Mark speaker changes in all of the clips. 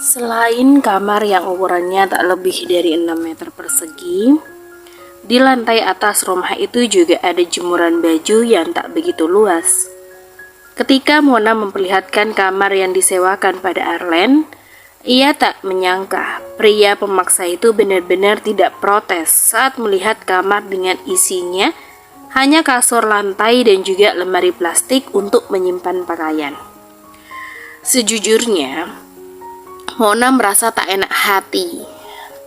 Speaker 1: Selain kamar yang ukurannya tak lebih dari 6 meter persegi, di lantai atas rumah itu juga ada jemuran baju yang tak begitu luas. Ketika Mona memperlihatkan kamar yang disewakan pada Arlen, ia tak menyangka pria pemaksa itu benar-benar tidak protes saat melihat kamar dengan isinya hanya kasur lantai dan juga lemari plastik untuk menyimpan pakaian. Sejujurnya, Mona merasa tak enak hati.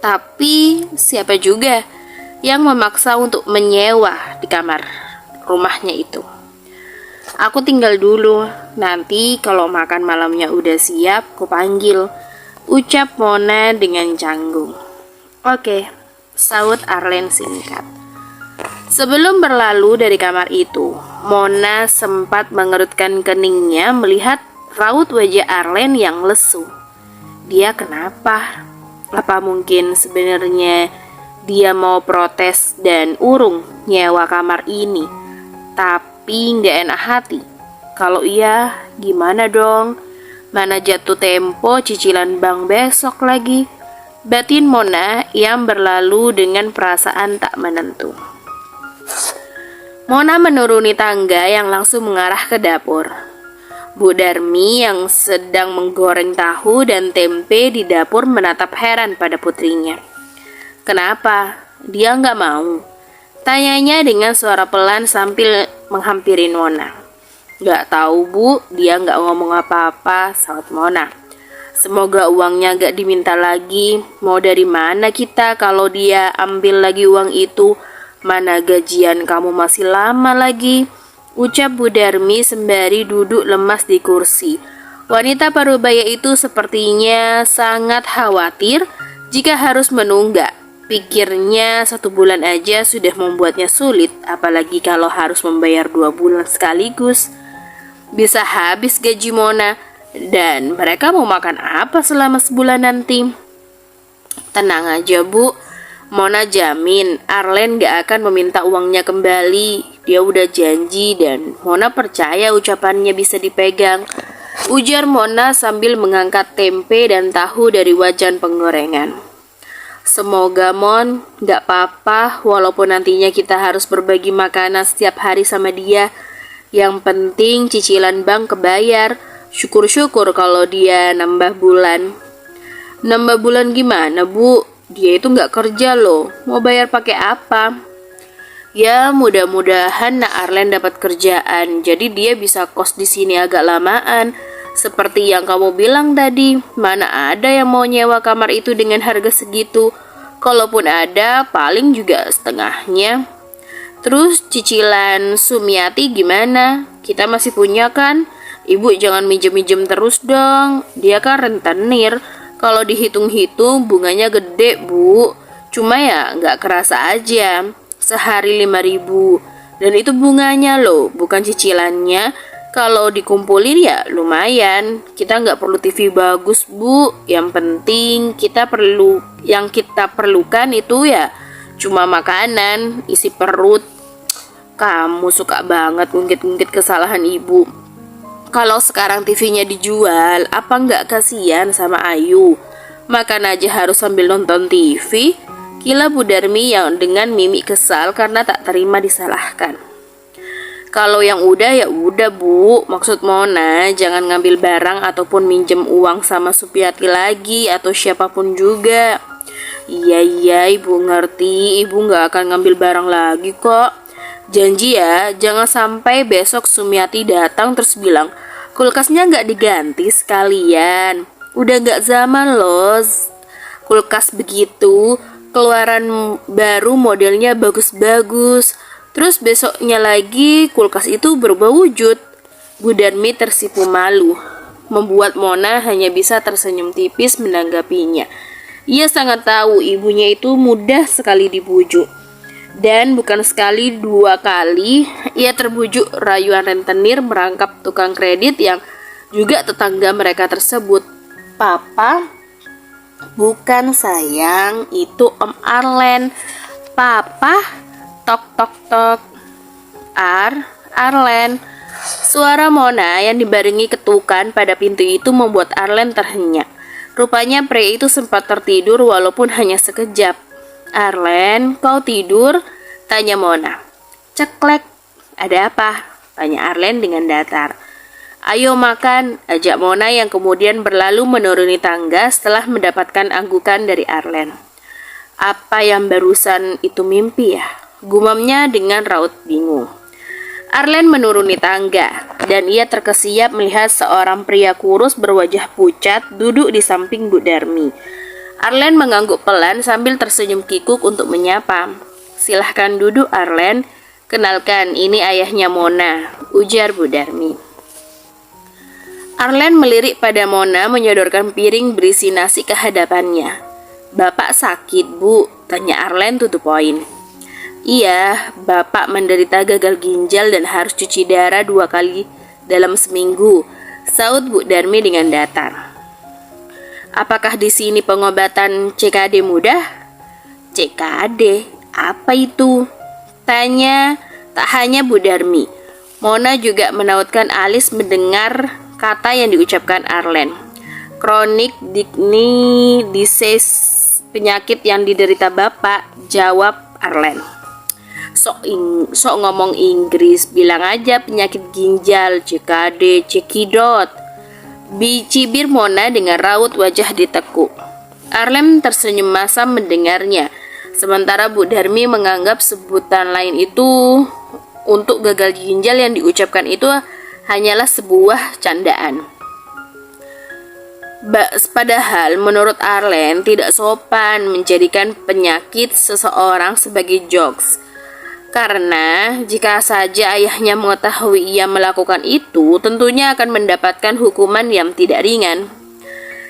Speaker 1: Tapi siapa juga yang memaksa untuk menyewa di kamar rumahnya itu? Aku tinggal dulu, nanti kalau makan malamnya udah siap, ku panggil, ucap Mona dengan canggung. Oke, saut Arlen singkat. Sebelum berlalu dari kamar itu, Mona sempat mengerutkan keningnya melihat raut wajah Arlen yang lesu. Dia kenapa? Apa mungkin sebenarnya dia mau protes dan urung nyewa kamar ini, tapi nggak enak hati? Kalau iya, gimana dong? Mana jatuh tempo cicilan bank besok lagi? Batin Mona yang berlalu dengan perasaan tak menentu. Mona menuruni tangga yang langsung mengarah ke dapur. Bu Darmi yang sedang menggoreng tahu dan tempe di dapur menatap heran pada putrinya. Kenapa? Dia nggak mau? Tanyanya dengan suara pelan sambil menghampiri Mona. Nggak tahu bu, dia nggak ngomong apa-apa, saut Mona. Semoga uangnya nggak diminta lagi. Mau dari mana kita kalau dia ambil lagi uang itu? Mana gajian kamu masih lama lagi? Ucap Bu Darmi sembari duduk lemas di kursi. Wanita parubaya itu sepertinya sangat khawatir jika harus menunggak. Pikirnya 1 bulan aja sudah membuatnya sulit, apalagi kalau harus membayar 2 bulan sekaligus. Bisa habis gaji Mona, dan mereka mau makan apa selama sebulan nanti? Tenang aja bu, Mona jamin Arlen gak akan meminta uangnya kembali. Dia udah janji dan Mona percaya ucapannya bisa dipegang, ujar Mona sambil mengangkat tempe dan tahu dari wajan penggorengan. Semoga Mon, gak apa-apa walaupun nantinya kita harus berbagi makanan setiap hari sama dia. Yang penting cicilan bank kebayar. Syukur-syukur kalau dia nambah bulan. Nambah bulan gimana bu? Dia itu gak kerja loh, mau bayar pakai apa? Ya mudah-mudahan Nak Arlen dapat kerjaan, jadi dia bisa kos di sini agak lamaan. Seperti yang kamu bilang tadi, mana ada yang mau nyewa kamar itu dengan harga segitu? Kalaupun ada, paling juga setengahnya. Terus cicilan Sumiati gimana? Kita masih punya kan? Ibu jangan minjem-minjem terus dong, dia kan rentenir. Kalau dihitung-hitung bunganya gede bu, cuma ya nggak kerasa aja. Sehari 5.000, dan itu bunganya loh, bukan cicilannya. Kalau dikumpulin ya lumayan. Kita nggak perlu TV bagus bu, yang penting yang kita perlukan itu ya cuma makanan, isi perut. Kamu suka banget ngungkit-ngungkit kesalahan ibu. Kalau sekarang TV-nya dijual, apa nggak kasihan sama Ayu? Makan aja harus sambil nonton TV. Kila Bu Darmi yang dengan mimik kesal karena tak terima disalahkan. Kalau yang udah ya udah bu, maksud Mona jangan ngambil barang ataupun minjem uang sama Supiati lagi atau siapapun juga. Iya ibu ngerti, ibu nggak akan ngambil barang lagi kok. Janji ya, jangan sampai besok Sumiati datang terus bilang kulkasnya nggak diganti sekalian. Udah nggak zaman loh kulkas begitu. Keluaran baru modelnya bagus-bagus. Terus besoknya lagi kulkas itu berubah wujud. Bu Darmi tersipu malu, membuat Mona hanya bisa tersenyum tipis menanggapinya. Ia sangat tahu ibunya itu mudah sekali dibujuk. Dan bukan sekali 2 kali ia terbujuk rayuan rentenir merangkap tukang kredit yang juga tetangga mereka tersebut. Papa, bukan sayang, itu Om Arlen. Papa, tok tok tok. Arlen. Suara Mona yang dibarengi ketukan pada pintu itu membuat Arlen terhenyak. Rupanya pria itu sempat tertidur walaupun hanya sekejap. "Arlen, kau tidur?" tanya Mona. "Ceklek, ada apa?" tanya Arlen dengan datar. "Ayo makan," ajak Mona yang kemudian berlalu menuruni tangga setelah mendapatkan anggukan dari Arlen. "Apa yang barusan itu mimpi ya?" gumamnya dengan raut bingung. Arlen menuruni tangga, dan ia terkesiap melihat seorang pria kurus berwajah pucat duduk di samping Bu Darmi. Arlen mengangguk pelan sambil tersenyum kikuk untuk menyapa. "Silahkan duduk, Arlen. Kenalkan, ini ayahnya Mona," ujar Bu Darmi. Arlen melirik pada Mona menyodorkan piring berisi nasi ke hadapannya. "Bapak sakit, Bu?" tanya Arlen to the point. "Iya, bapak menderita gagal ginjal dan harus cuci darah 2 kali dalam seminggu," saut Bu Darmi dengan datar. "Apakah di sini pengobatan CKD mudah?" "CKD? Apa itu?" tanya tak hanya Bu Darmi. Mona juga menautkan alis mendengar kata yang diucapkan Arlen. "Chronic kidney disease, penyakit yang diderita bapak," jawab Arlen. Sok ngomong Inggris, bilang aja penyakit ginjal, CKD, cekidot," bicibir Mona dengan raut wajah ditekuk. Arlen tersenyum masam mendengarnya, sementara Bu Darmi menganggap sebutan lain itu untuk gagal ginjal yang diucapkan itu hanyalah sebuah candaan. Padahal menurut Arlen tidak sopan menjadikan penyakit seseorang sebagai jokes. Karena jika saja ayahnya mengetahui ia melakukan itu, tentunya akan mendapatkan hukuman yang tidak ringan.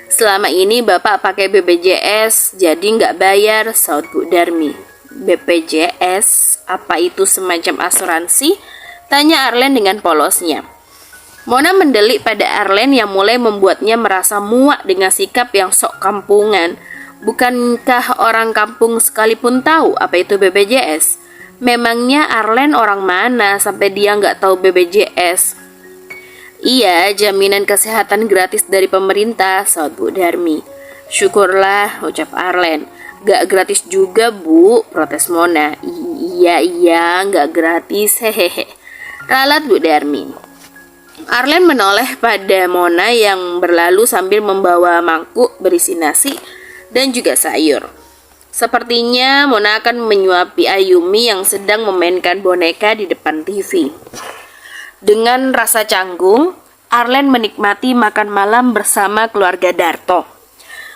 Speaker 1: "Selama ini bapak pakai BPJS, jadi nggak bayar," saut Bu Darmi. "BPJS? Apa itu semacam asuransi?" tanya Arlen dengan polosnya. Mona mendelik pada Arlen yang mulai membuatnya merasa muak dengan sikap yang sok kampungan. Bukankah orang kampung sekalipun tahu apa itu BPJS? Memangnya Arlen orang mana sampai dia nggak tahu BPJS? "Iya, jaminan kesehatan gratis dari pemerintah," saut Bu Darmi. "Syukurlah," ucap Arlen. "Gak gratis juga, Bu," protes Mona. Iya, gak gratis, hehehe," ralat Bu Darmi. Arlen menoleh pada Mona yang berlalu sambil membawa mangkuk berisi nasi dan juga sayur. Sepertinya Mona akan menyuapi Ayumi yang sedang memainkan boneka di depan TV. Dengan rasa canggung, Arlen menikmati makan malam bersama keluarga Darto.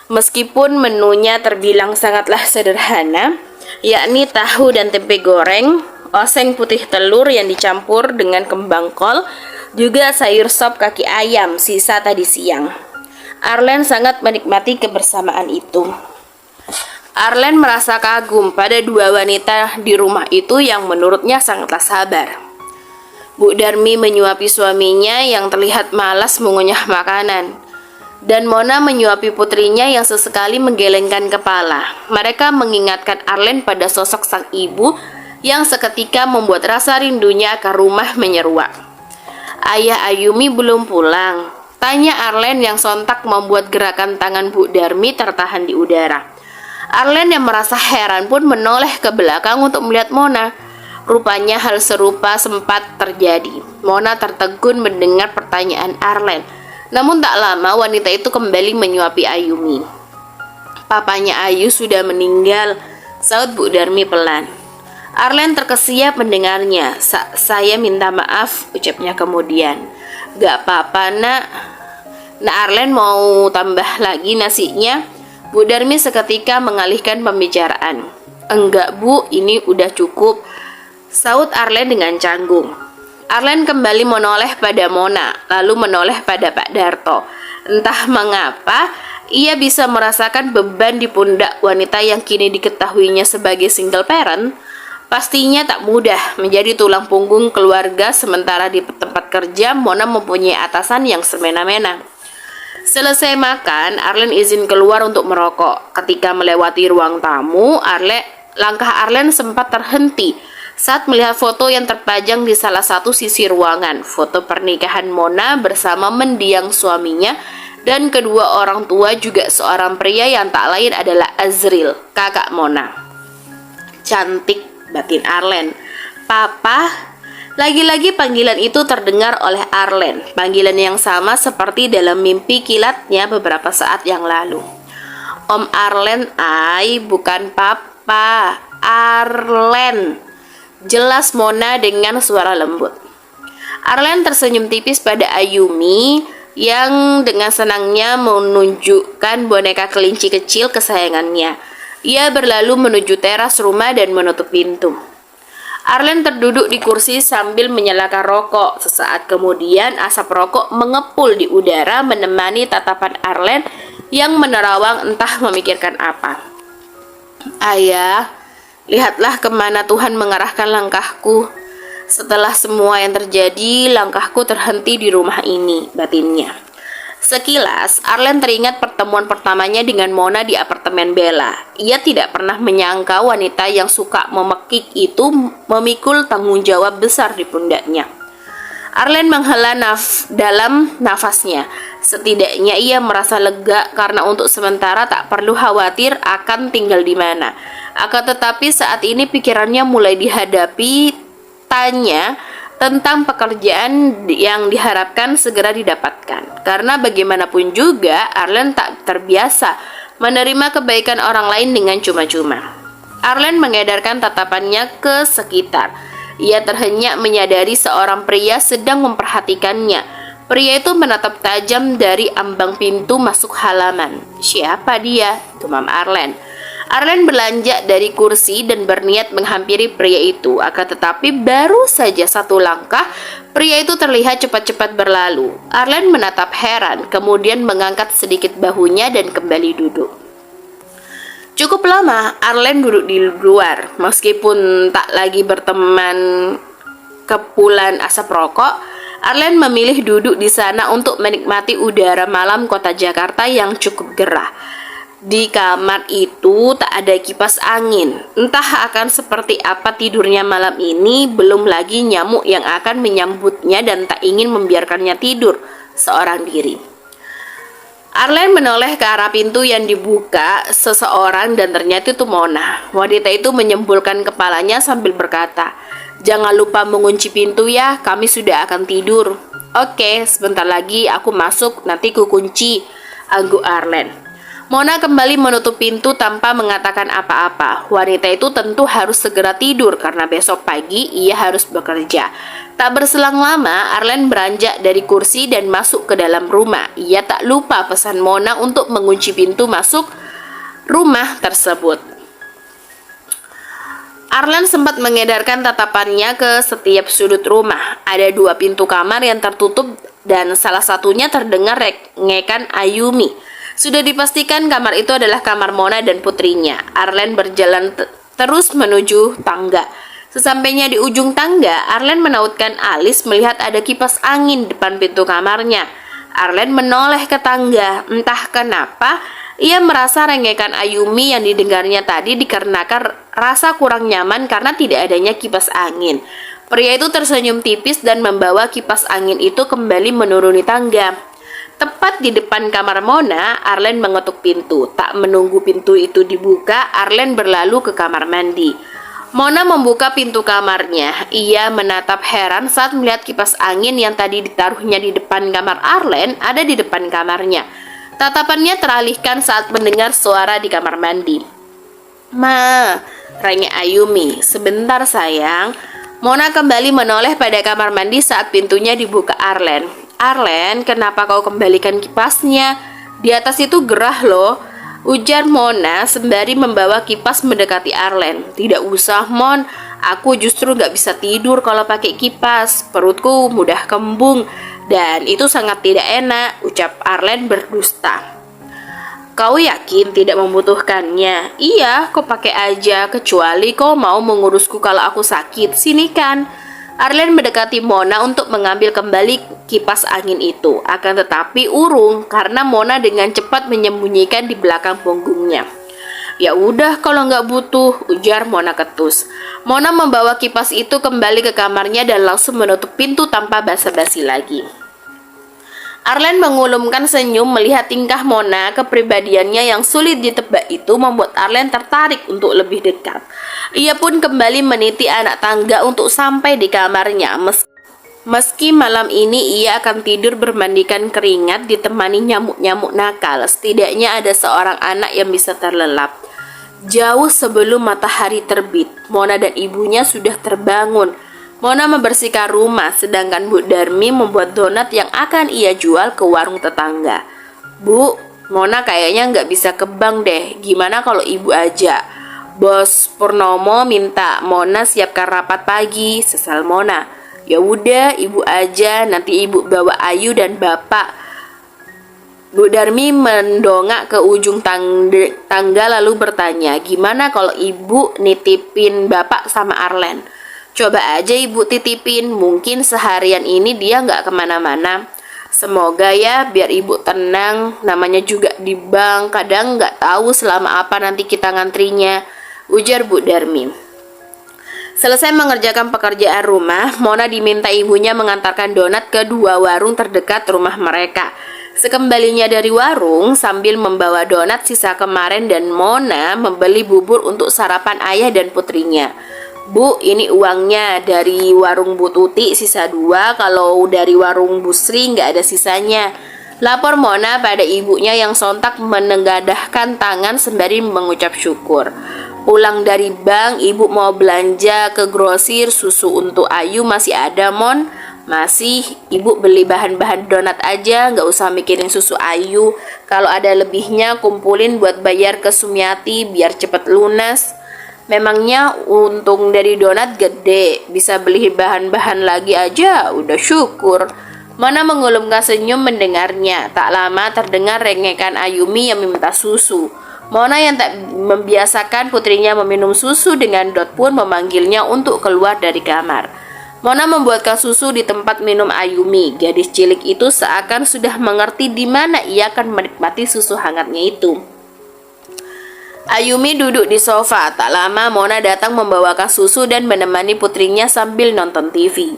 Speaker 1: Meskipun menunya terbilang sangatlah sederhana, yakni tahu dan tempe goreng, oseng putih telur yang dicampur dengan kembang kol, juga sayur sop kaki ayam sisa tadi siang. Arlen sangat menikmati kebersamaan itu. Arlen merasa kagum pada 2 wanita di rumah itu yang menurutnya sangatlah sabar. Bu Darmi menyuapi suaminya yang terlihat malas mengunyah makanan, dan Mona menyuapi putrinya yang sesekali menggelengkan kepala. Mereka mengingatkan Arlen pada sosok sang ibu yang seketika membuat rasa rindunya akan rumah menyeruak. "Ayah Ayumi belum pulang?" tanya Arlen yang sontak membuat gerakan tangan Bu Darmi tertahan di udara. Arlen yang merasa heran pun menoleh ke belakang untuk melihat Mona. Rupanya hal serupa sempat terjadi. Mona tertegun mendengar pertanyaan Arlen. Namun tak lama wanita itu kembali menyuapi Ayumi. "Papanya Ayu sudah meninggal," saut Bu Darmi pelan. Arlen terkesiap mendengarnya. Saya minta maaf," ucapnya kemudian. "Gak apa-apa, Nak." Arlen mau tambah lagi nasinya. Bu Darmi seketika mengalihkan pembicaraan. "Enggak, Bu, ini udah cukup," saut Arlen dengan canggung. Arlen kembali menoleh pada Mona, lalu menoleh pada Pak Darto. Entah mengapa, ia bisa merasakan beban di pundak wanita yang kini diketahuinya sebagai single parent. Pastinya tak mudah menjadi tulang punggung keluarga, sementara di tempat kerja Mona mempunyai atasan yang semena-mena. Selesai makan, Arlen izin keluar untuk merokok. Ketika melewati ruang tamu, langkah Arlen sempat terhenti saat melihat foto yang terpajang di salah satu sisi ruangan. Foto pernikahan Mona bersama mendiang suaminya Dan kedua orang tua juga seorang pria yang tak lain adalah Azril, kakak Mona. Cantik, batin Arlen. Papa. Lagi-lagi panggilan itu terdengar oleh Arlen. Panggilan yang sama seperti dalam mimpi kilatnya beberapa saat yang lalu. Om Arlen, bukan Papa. Arlen. Jelas Mona dengan suara lembut. Arlen tersenyum tipis pada Ayumi yang dengan senangnya menunjukkan boneka kelinci kecil kesayangannya. Ia berlalu menuju teras rumah dan menutup pintu. Arlen terduduk di kursi sambil menyalakan rokok. Sesaat kemudian asap rokok mengepul di udara menemani tatapan Arlen yang menerawang entah memikirkan apa. Ayah, lihatlah kemana Tuhan mengarahkan langkahku. Setelah semua yang terjadi, langkahku terhenti di rumah ini, batinnya. Sekilas, Arlen teringat pertemuan pertamanya dengan Mona di apartemen Bella. Ia tidak pernah menyangka wanita yang suka memekik itu memikul tanggung jawab besar di pundaknya. Arlen menghela dalam nafasnya. Setidaknya ia merasa lega karena untuk sementara tak perlu khawatir akan tinggal di mana. Akan tetapi saat ini pikirannya mulai dihadapi tanya tentang pekerjaan yang diharapkan segera didapatkan. Karena bagaimanapun juga Arlen tak terbiasa menerima kebaikan orang lain dengan cuma-cuma. Arlen mengedarkan tatapannya ke sekitar. Ia terhenyak menyadari seorang pria sedang memperhatikannya. Pria itu menatap tajam dari ambang pintu masuk halaman. Siapa dia? Gumam Arlen. Arlen beranjak dari kursi dan berniat menghampiri pria itu. Akan tetapi baru saja satu langkah, pria itu terlihat cepat-cepat berlalu. Arlen menatap heran, kemudian mengangkat sedikit bahunya dan kembali duduk. Cukup lama Arlen duduk di luar. Meskipun tak lagi berteman kepulan asap rokok, Arlen memilih duduk di sana untuk menikmati udara malam kota Jakarta yang cukup gerah. Di kamar itu tak ada kipas angin. Entah akan seperti apa tidurnya malam ini, belum lagi nyamuk yang akan menyambutnya dan tak ingin membiarkannya tidur seorang diri. Arlen menoleh ke arah pintu yang dibuka seseorang dan ternyata itu Mona. Wanita itu menyembulkan kepalanya sambil berkata, "Jangan lupa mengunci pintu ya, kami sudah akan tidur." "Oke, sebentar lagi aku masuk, nanti ku kunci," angguk Arlen. Mona kembali menutup pintu tanpa mengatakan apa-apa. Wanita itu tentu harus segera tidur karena besok pagi ia harus bekerja. Tak berselang lama, Arlen beranjak dari kursi dan masuk ke dalam rumah. Ia tak lupa pesan Mona untuk mengunci pintu masuk rumah tersebut. Arlen sempat mengedarkan tatapannya ke setiap sudut rumah. Ada 2 pintu kamar yang tertutup dan salah satunya terdengar rengekan Ayumi. Sudah dipastikan kamar itu adalah kamar Mona dan putrinya. Arlen berjalan terus menuju tangga. Sesampainya di ujung tangga, Arlen menautkan alis melihat ada kipas angin depan pintu kamarnya. Arlen menoleh ke tangga. Entah kenapa, ia merasa rengekan Ayumi yang didengarnya tadi dikarenakan rasa kurang nyaman karena tidak adanya kipas angin. Pria itu tersenyum tipis dan membawa kipas angin itu kembali menuruni tangga. Tepat di depan kamar Mona, Arlen mengetuk pintu. Tak menunggu pintu itu dibuka, Arlen berlalu ke kamar mandi. Mona membuka pintu kamarnya. Ia menatap heran saat melihat kipas angin yang tadi ditaruhnya di depan kamar Arlen ada di depan kamarnya. Tatapannya teralihkan saat mendengar suara di kamar mandi. "Ma," rengek Ayumi. "Sebentar sayang." Mona kembali menoleh pada kamar mandi saat pintunya dibuka Arlen. "Arlen, kenapa kau kembalikan kipasnya? Di atas itu gerah loh," ujar Mona sembari membawa kipas mendekati Arlen. "Tidak usah, Mon. Aku justru gak bisa tidur kalau pakai kipas. Perutku mudah kembung dan itu sangat tidak enak," ucap Arlen berdusta. "Kau yakin tidak membutuhkannya?" "Iya, kau pakai aja, kecuali kau mau mengurusku kalau aku sakit. Sini kan." Arlen mendekati Mona untuk mengambil kembali kipas angin itu. Akan tetapi urung karena Mona dengan cepat menyembunyikan di belakang punggungnya. "Ya udah kalau nggak butuh," ujar Mona ketus. Mona membawa kipas itu kembali ke kamarnya dan langsung menutup pintu tanpa basa-basi lagi. Arlen mengulumkan senyum melihat tingkah Mona. Kepribadiannya yang sulit ditebak itu membuat Arlen tertarik untuk lebih dekat. Ia pun kembali meniti anak tangga untuk sampai di kamarnya. Meski malam ini ia akan tidur bermandikan keringat ditemani nyamuk-nyamuk nakal, setidaknya ada seorang anak yang bisa terlelap. Jauh sebelum matahari terbit, Mona dan ibunya sudah terbangun. Mona membersihkan rumah, sedangkan Bu Darmi membuat donat yang akan ia jual ke warung tetangga. Bu, Mona kayaknya nggak bisa ke bank deh. Gimana kalau ibu aja? Bos Purnomo minta Mona siapkan rapat pagi, sesal Mona. Ya udah, ibu aja. Nanti ibu bawa Ayu dan bapak. Bu Darmi mendongak ke ujung tangga lalu bertanya, gimana kalau ibu nitipin bapak sama Arlen? Coba aja ibu titipin, mungkin seharian ini dia nggak kemana-mana. Semoga ya, biar ibu tenang, namanya juga di bank, kadang nggak tahu selama apa nanti kita ngantrinya, ujar Bu Darmi. Selesai mengerjakan pekerjaan rumah, Mona diminta ibunya mengantarkan donat ke 2 warung terdekat rumah mereka. Sekembalinya dari warung, sambil membawa donat sisa kemarin dan Mona membeli bubur untuk sarapan ayah dan putrinya. Bu, ini uangnya dari warung Bu Tuti sisa 2, kalau dari warung Bu Sri nggak ada sisanya. Lapor Mona pada ibunya yang sontak menengadahkan tangan sembari mengucap syukur. Pulang dari bank, ibu mau belanja ke grosir, susu untuk Ayu masih ada, Mon? Masih, ibu beli bahan-bahan donat aja, nggak usah mikirin susu Ayu. Kalau ada lebihnya, kumpulin buat bayar ke Sumiati biar cepet lunas. Memangnya untung dari donat gede, bisa beli bahan-bahan lagi aja, udah syukur. Mona mengulumkan senyum mendengarnya. Tak lama terdengar rengekan Ayumi yang meminta susu. Mona yang tak membiasakan putrinya meminum susu dengan Dot pun memanggilnya untuk keluar dari kamar. Mona membuatkan susu di tempat minum Ayumi. Gadis cilik itu seakan sudah mengerti di mana ia akan menikmati susu hangatnya itu. Ayumi duduk di sofa. Tak lama Mona datang membawakan susu dan menemani putrinya sambil nonton TV.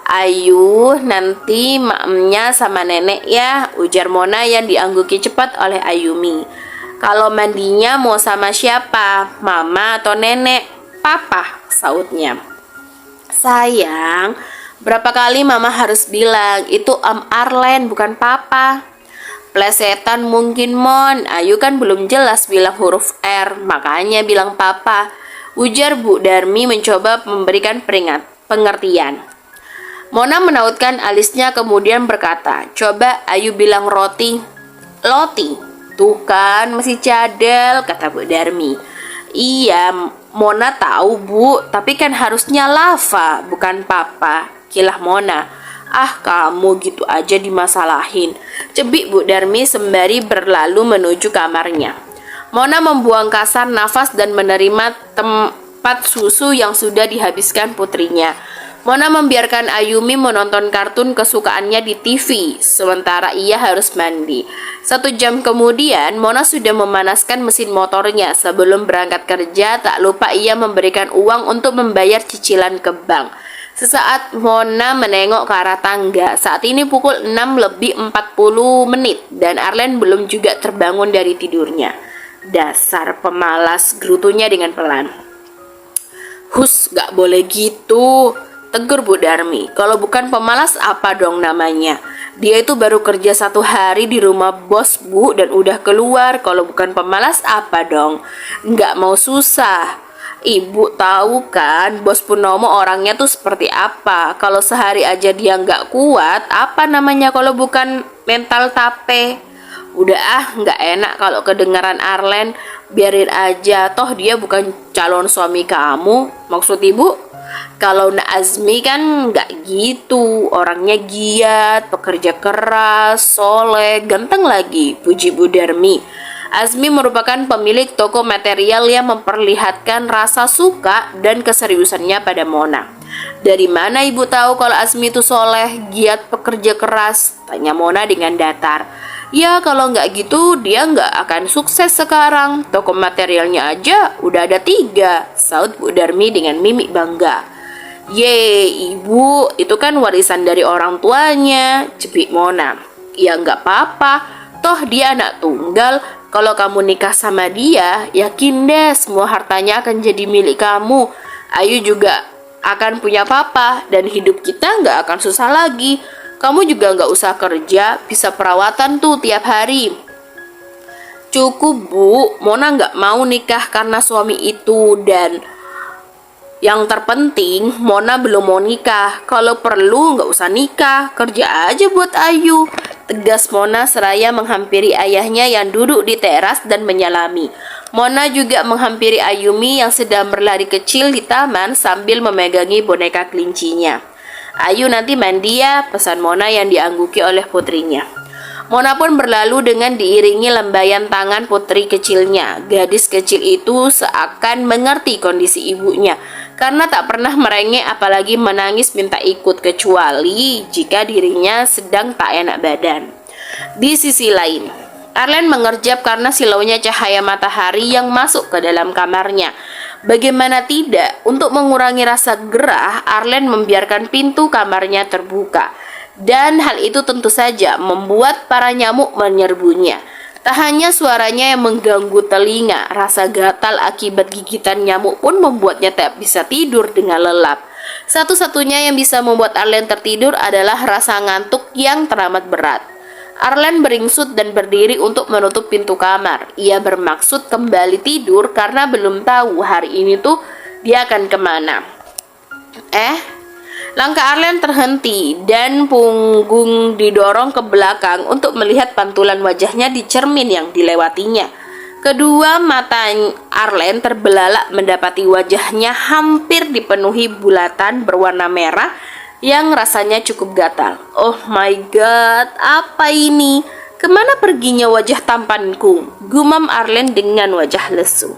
Speaker 1: Ayu, nanti maknya sama nenek ya, ujar Mona yang diangguki cepat oleh Ayumi. Kalau mandinya mau sama siapa? Mama atau nenek? Papa, sautnya. Sayang, berapa kali mama harus bilang, itu Arlen bukan papa. Plesetan mungkin, Mon. Ayu kan belum jelas bilang huruf R, makanya bilang papa, ujar Bu Darmi mencoba memberikan pengertian. Mona menautkan alisnya kemudian berkata, coba Ayu bilang roti. Loti? Tuh kan, masih cadel, kata Bu Darmi. Iya, Mona tahu Bu, tapi kan harusnya lava, bukan papa, kilah Mona. Ah, kamu gitu aja dimasalahin, cebik Bu Darmi sembari berlalu menuju kamarnya. Mona membuang kasar nafas dan menerima tempat susu yang sudah dihabiskan putrinya. Mona membiarkan Ayumi menonton kartun kesukaannya di TV, sementara ia harus mandi. 1 jam kemudian, Mona sudah memanaskan mesin motornya. Sebelum berangkat kerja, tak lupa ia memberikan uang untuk membayar cicilan ke bank. Sesaat Mona menengok ke arah tangga. Saat ini pukul 6:40 dan Arlen belum juga terbangun dari tidurnya. Dasar pemalas, gerutunya dengan pelan. Hus, gak boleh gitu, tegur Bu Darmi. Kalau bukan pemalas apa dong namanya? Dia itu baru kerja 1 hari di rumah bos Bu dan udah keluar. Kalau bukan pemalas apa dong? Gak mau susah. Ibu tahu kan bos Purnomo orangnya tuh seperti apa. Kalau sehari aja dia nggak kuat, apa namanya kalau bukan mental tape. Udah nggak enak kalau kedengaran Arlen. Biarin aja, toh dia bukan calon suami kamu. Maksud ibu? Kalau Nak Azmi kan nggak gitu. Orangnya giat, pekerja keras, soleh, ganteng lagi, puji Bu Darmi. Azmi merupakan pemilik toko material yang memperlihatkan rasa suka dan keseriusannya pada Mona. Dari mana ibu tahu kalau Azmi itu soleh, giat, pekerja keras? Tanya Mona dengan datar. Ya kalau nggak gitu dia nggak akan sukses sekarang. Toko materialnya aja udah ada 3, saut Bu Darmi dengan mimik bangga. Ye, ibu, itu kan warisan dari orang tuanya, cebik Mona. Ya nggak apa-apa, toh dia anak tunggal. Kalau kamu nikah sama dia, yakin deh semua hartanya akan jadi milik kamu. Ayu juga akan punya papa dan hidup kita nggak akan susah lagi. Kamu juga nggak usah kerja, bisa perawatan tuh tiap hari. Cukup Bu, Mona nggak mau nikah karena suami itu dan yang terpenting Mona belum mau nikah. Kalau perlu nggak usah nikah, kerja aja buat Ayu. Tegas Mona seraya menghampiri ayahnya yang duduk di teras dan menyalami. Mona juga menghampiri Ayumi yang sedang berlari kecil di taman sambil memegangi boneka kelincinya. Ayu nanti mandi ya, pesan Mona yang diangguki oleh putrinya. Mona pun berlalu dengan diiringi lambaian tangan putri kecilnya. Gadis kecil itu seakan mengerti kondisi ibunya karena tak pernah merengek apalagi menangis minta ikut kecuali jika dirinya sedang tak enak badan. Di sisi lain, Arlen mengerjap karena silaunya cahaya matahari yang masuk ke dalam kamarnya. Bagaimana tidak, untuk mengurangi rasa gerah, Arlen membiarkan pintu kamarnya terbuka. Dan hal itu tentu saja membuat para nyamuk menyerbunya. Tak hanya suaranya yang mengganggu telinga, rasa gatal akibat gigitan nyamuk pun membuatnya tak bisa tidur dengan lelap. Satu-satunya yang bisa membuat Arlen tertidur adalah rasa ngantuk yang teramat berat. Arlen beringsut dan berdiri untuk menutup pintu kamar. Ia bermaksud kembali tidur karena belum tahu hari ini tuh dia akan kemana. Langkah Arlen terhenti dan punggung didorong ke belakang untuk melihat pantulan wajahnya di cermin yang dilewatinya. Kedua mata Arlen terbelalak mendapati wajahnya hampir dipenuhi bulatan berwarna merah yang rasanya cukup gatal. Oh my god, apa ini? Kemana perginya wajah tampanku? Gumam Arlen dengan wajah lesu.